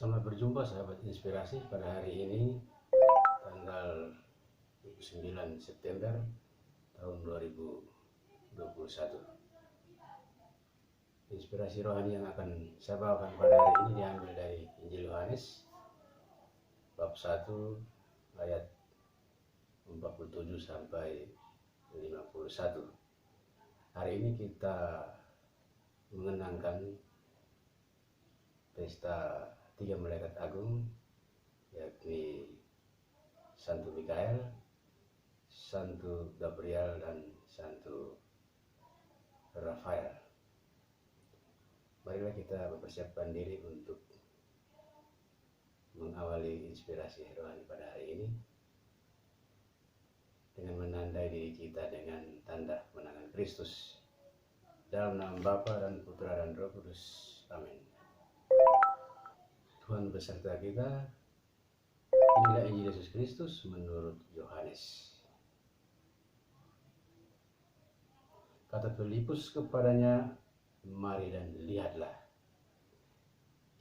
Selamat berjumpa sahabat inspirasi pada hari ini tanggal 29 September tahun 2021. Inspirasi rohani yang akan saya bawakan pada hari ini diambil dari Injil Yohanes bab 1 ayat 47 sampai 51. Hari ini kita mengenangkan pesta 3 malaikat agung, yakni Santo Mikael, Santo Gabriel, dan Santo Rafael. Marilah kita mempersiapkan diri untuk mengawali inspirasi rohani pada hari ini dengan menandai diri kita dengan tanda kemenangan Kristus. Dalam nama Bapa dan Putra dan Roh Kudus. Amin. Tuhan beserta kita. Inilah Injil Yesus Kristus menurut Yohanes. Kata Filipus kepadanya, "Mari dan lihatlah."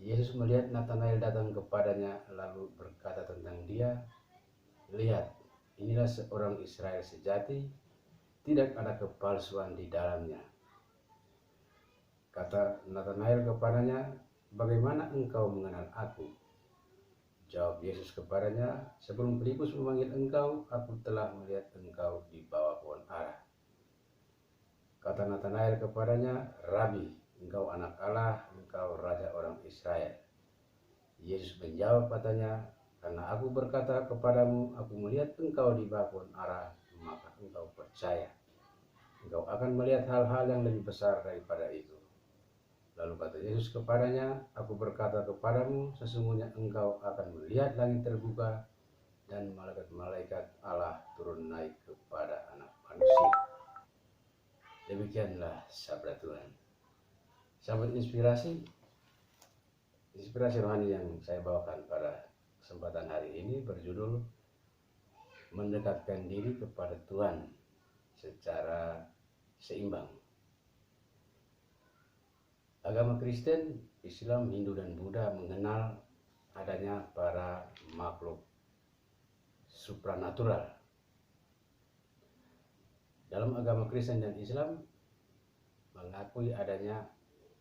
Yesus melihat Natanael datang kepadanya lalu berkata tentang dia, "Lihat, inilah seorang Israel sejati, tidak ada kepalsuan di dalamnya." Kata Natanael kepadanya, "Bagaimana engkau mengenal aku?" Jawab Yesus kepadanya, "Sebelum Filipus memanggil engkau, aku telah melihat engkau di bawah pohon ara." Kata Natanael kepadanya, "Rabi, engkau anak Allah, engkau raja orang Israel." Yesus menjawab katanya, "Karena aku berkata kepadamu, aku melihat engkau di bawah pohon ara, maka engkau percaya. Engkau akan melihat hal-hal yang lebih besar daripada itu." Lalu kata Yesus kepadanya, "Aku berkata kepadamu, sesungguhnya engkau akan melihat langit terbuka dan malaikat-malaikat Allah turun naik kepada Anak Manusia." Demikianlah sabda Tuhan. Sahabat inspirasi rohani yang saya bawakan pada kesempatan hari ini berjudul mendekatkan diri kepada Tuhan secara seimbang. Agama Kristen, Islam, Hindu, dan Buddha mengenal adanya para makhluk supranatural. Dalam agama Kristen dan Islam mengakui adanya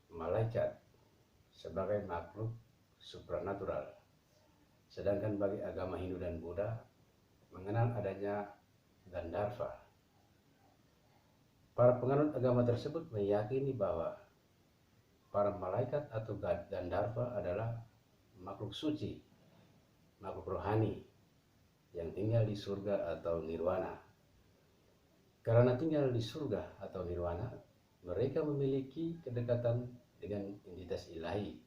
malaikat sebagai makhluk supranatural. Sedangkan bagi agama Hindu dan Buddha mengenal adanya Gandharva. Para penganut agama tersebut meyakini bahwa para malaikat atau Gandharva adalah makhluk suci, makhluk rohani yang tinggal di surga atau nirwana. Karena tinggal di surga atau nirwana, mereka memiliki kedekatan dengan entitas ilahi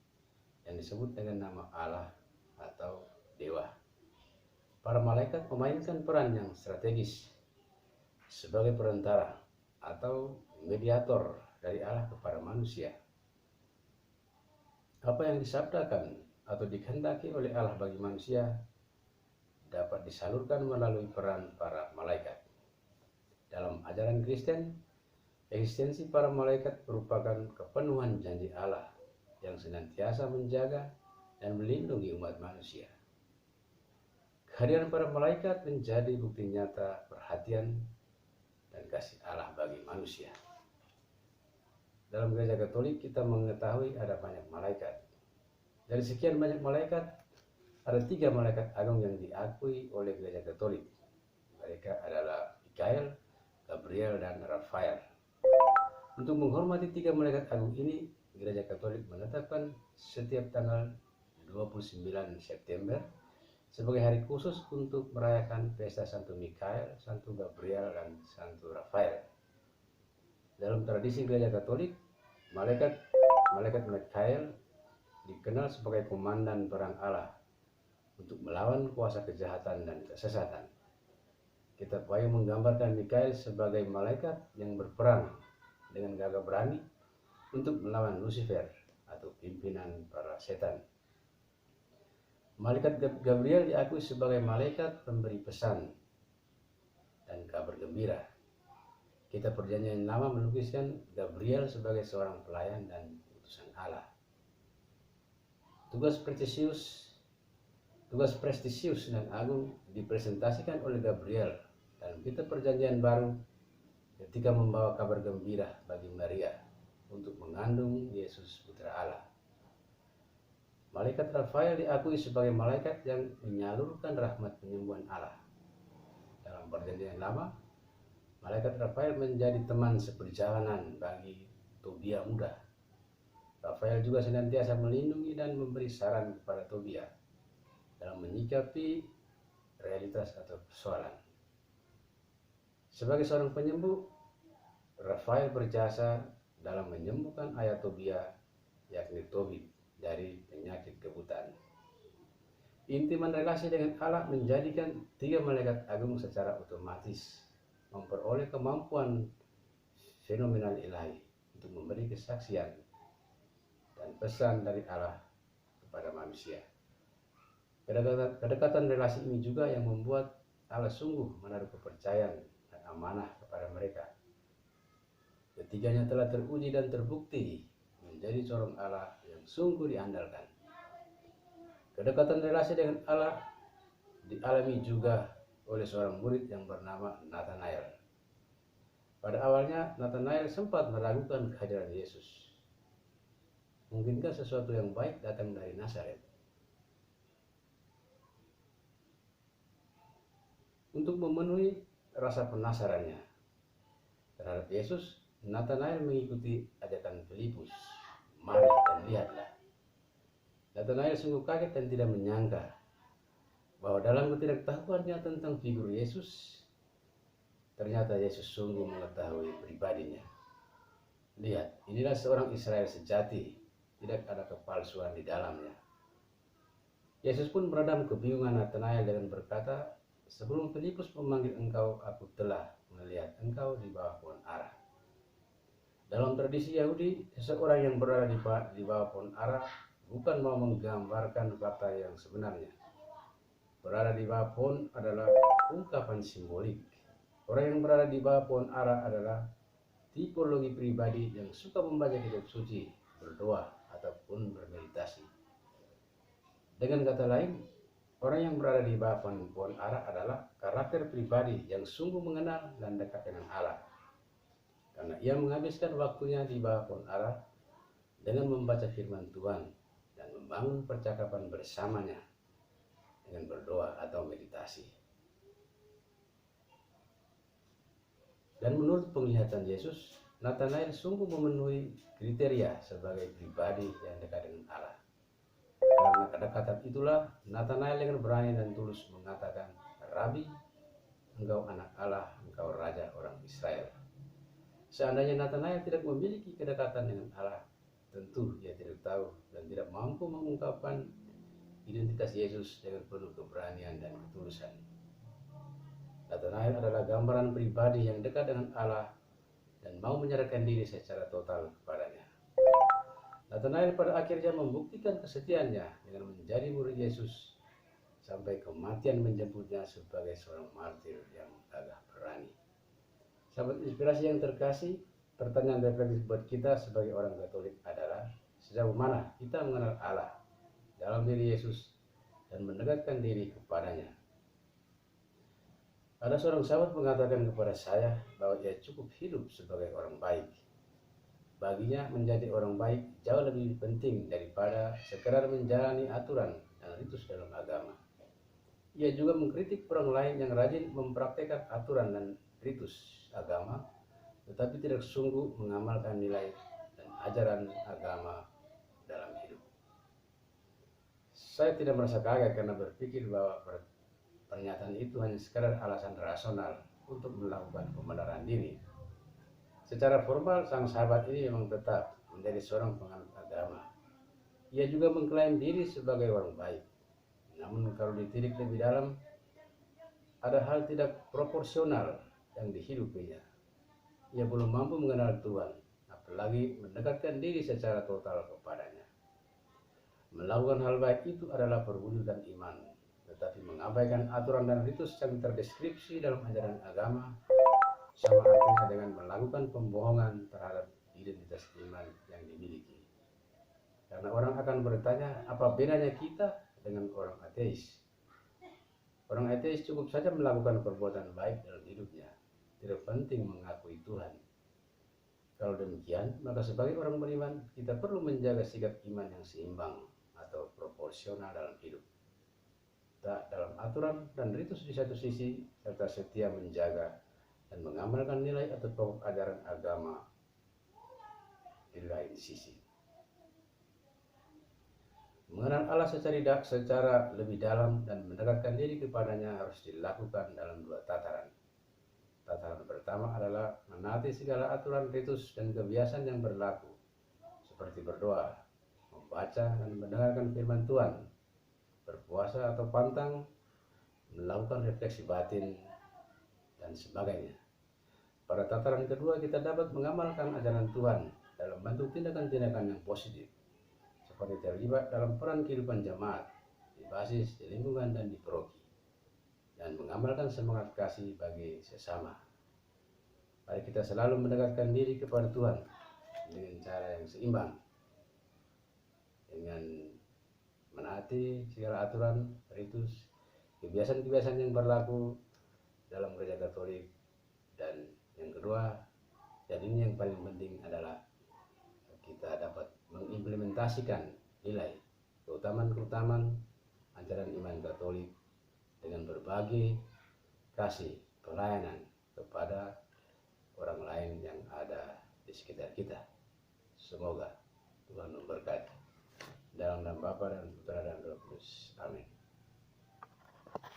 yang disebut dengan nama Allah atau Dewa. Para malaikat memainkan peran yang strategis sebagai perantara atau mediator dari Allah kepada manusia. Apa yang disabdakan atau dikehendaki oleh Allah bagi manusia dapat disalurkan melalui peran para malaikat. Dalam ajaran Kristen, eksistensi para malaikat merupakan kepenuhan janji Allah yang senantiasa menjaga dan melindungi umat manusia. Kehadiran para malaikat menjadi bukti nyata perhatian dan kasih Allah bagi manusia. Dalam Gereja Katolik kita mengetahui ada banyak malaikat. Dari sekian banyak malaikat, ada 3 malaikat agung yang diakui oleh Gereja Katolik. Mereka adalah Mikael, Gabriel, dan Rafael. Untuk menghormati 3 malaikat agung ini, Gereja Katolik menetapkan setiap tanggal 29 September sebagai hari khusus untuk merayakan pesta Santo Mikael, Santo Gabriel, dan Santo Rafael. Dalam tradisi Gereja Katolik, malaikat Mikael dikenal sebagai komandan perang Allah untuk melawan kuasa kejahatan dan kesesatan. Kitab Wahyu menggambarkan Mikael sebagai malaikat yang berperang dengan gagah berani untuk melawan Lucifer atau pimpinan para setan. Malaikat Gabriel diakui sebagai malaikat pemberi pesan dan kabar gembira. Kitab Perjanjian Lama melukiskan Gabriel sebagai seorang pelayan dan utusan Allah. Tugas prestisius dan agung dipresentasikan oleh Gabriel dalam kitab Perjanjian Baru ketika membawa kabar gembira bagi Maria untuk mengandung Yesus Putra Allah. Malaikat Rafael diakui sebagai malaikat yang menyalurkan rahmat penyembuhan Allah. Dalam Perjanjian Lama, malaikat Rafael menjadi teman seperjalanan bagi Tobia muda. Rafael juga senantiasa melindungi dan memberi saran kepada Tobia dalam menyikapi realitas atau persoalan. Sebagai seorang penyembuh, Rafael berjasa dalam menyembuhkan ayah Tobia, yakni Tobit, dari penyakit kebutaan. Intiman relasi dengan Allah menjadikan tiga malaikat agung secara otomatis memperoleh kemampuan fenomenal ilahi untuk memberi kesaksian dan pesan dari Allah kepada manusia. Kedekatan relasi ini juga yang membuat Allah sungguh menaruh kepercayaan dan amanah kepada mereka. Ketiganya telah teruji dan terbukti menjadi seorang Allah yang sungguh diandalkan. Kedekatan relasi dengan Allah dialami juga oleh seorang murid yang bernama Nathanael. Pada awalnya Nathanael sempat meragukan kehadiran Yesus. Mungkinkah sesuatu yang baik datang dari Nazaret? Untuk memenuhi rasa penasarannya terhadap Yesus, Nathanael mengikuti ajakan Filipus. Mari dan lihatlah. Nathanael sungguh kaget dan tidak menyangka bahwa dalam ketidaktahuannya tentang figur Yesus, ternyata Yesus sungguh mengetahui pribadinya. Lihat, inilah seorang Israel sejati, tidak ada kepalsuan di dalamnya. Yesus pun meredam kebingungan Nathanael dengan berkata, "Sebelum Filipus memanggil engkau, aku telah melihat engkau di bawah pohon ara." Dalam tradisi Yahudi, seseorang yang berada di bawah pohon ara bukan mau menggambarkan fakta yang sebenarnya. Berada di bawah pohon adalah ungkapan simbolik. Orang yang berada di bawah pohon ara adalah tipologi pribadi yang suka membaca kitab suci, berdoa, ataupun bermeditasi. Dengan kata lain, orang yang berada di bawah pohon ara adalah karakter pribadi yang sungguh mengenal dan dekat dengan Allah. Karena ia menghabiskan waktunya di bawah pohon ara dengan membaca firman Tuhan dan membangun percakapan bersamanya dengan berdoa atau meditasi. Dan menurut penglihatan Yesus, Nathanael sungguh memenuhi kriteria sebagai pribadi yang dekat dengan Allah. Karena kedekatan itulah Nathanael dengan berani dan tulus mengatakan, "Rabi, engkau anak Allah, engkau raja orang Israel." Seandainya Nathanael tidak memiliki kedekatan dengan Allah, tentu ia tidak tahu dan tidak mampu mengungkapkan identitas Yesus dengan penuh keberanian dan ketulusan. Nathanael adalah gambaran pribadi yang dekat dengan Allah dan mau menyerahkan diri secara total kepadanya. Nathanael pada akhirnya membuktikan kesetiaannya dengan menjadi murid Yesus sampai kematian menjemputnya sebagai seorang martir yang gagah berani. Sahabat inspirasi yang terkasih, pertanyaan refleksi buat kita sebagai orang Katolik adalah, sejauh mana kita mengenal Allah dalam diri Yesus dan mendekatkan diri kepadanya? Ada seorang sahabat mengatakan kepada saya bahwa ia cukup hidup sebagai orang baik. Baginya menjadi orang baik jauh lebih penting daripada sekedar menjalani aturan dan ritus dalam agama. Ia juga mengkritik orang lain yang rajin mempraktekkan aturan dan ritus agama, tetapi tidak sungguh mengamalkan nilai dan ajaran agama dalam hidup. Saya tidak merasa kaget karena berpikir bahwa pernyataan itu hanya sekadar alasan rasional untuk melakukan pembenaran diri. Secara formal, sang sahabat ini memang tetap menjadi seorang penganut agama. Ia juga mengklaim diri sebagai orang baik. Namun kalau ditilik lebih dalam, ada hal tidak proporsional yang dihidupinya. Ia belum mampu mengenal Tuhan, apalagi mendekatkan diri secara total kepadanya. Melakukan hal baik itu adalah perwujudan iman, tetapi mengabaikan aturan dan ritus yang terdeskripsi dalam ajaran agama sama artinya dengan melakukan pembohongan terhadap identitas iman yang dimiliki. Karena orang akan bertanya, apa bedanya kita dengan orang ateis? Orang ateis cukup saja melakukan perbuatan baik dalam hidupnya, tidak penting mengakui Tuhan. Kalau demikian, maka sebagai orang beriman, kita perlu menjaga sikap iman yang seimbang atau proporsional dalam hidup. Tak dalam aturan dan ritus di satu sisi, serta setia menjaga dan mengamalkan nilai atau pokok ajaran agama di lain sisi. Mengenal Allah secara lebih dalam dan mendekatkan diri kepadanya harus dilakukan dalam dua tataran. Tataran pertama adalah menaati segala aturan, ritus, dan kebiasaan yang berlaku, seperti berdoa, membaca dan mendengarkan firman Tuhan, berpuasa atau pantang, melakukan refleksi batin, dan sebagainya. Pada tataran kedua, kita dapat mengamalkan ajaran Tuhan dalam bentuk tindakan-tindakan yang positif, seperti terlibat dalam peran kehidupan jemaat, di basis, di lingkungan, dan di paroki, dan mengamalkan semangat kasih bagi sesama. Mari kita selalu mendekatkan diri kepada Tuhan dengan cara yang seimbang, dengan menaati segala aturan, ritus, kebiasaan-kebiasaan yang berlaku dalam gereja Katolik. Dan yang kedua, dan ini yang paling penting adalah kita dapat mengimplementasikan nilai keutamaan-keutamaan ajaran iman Katolik dengan berbagai kasih pelayanan kepada orang lain yang ada di sekitar kita. Semoga Tuhan memberkati. Dalam nama Bapa dan Putra dan Roh Kudus. Amin.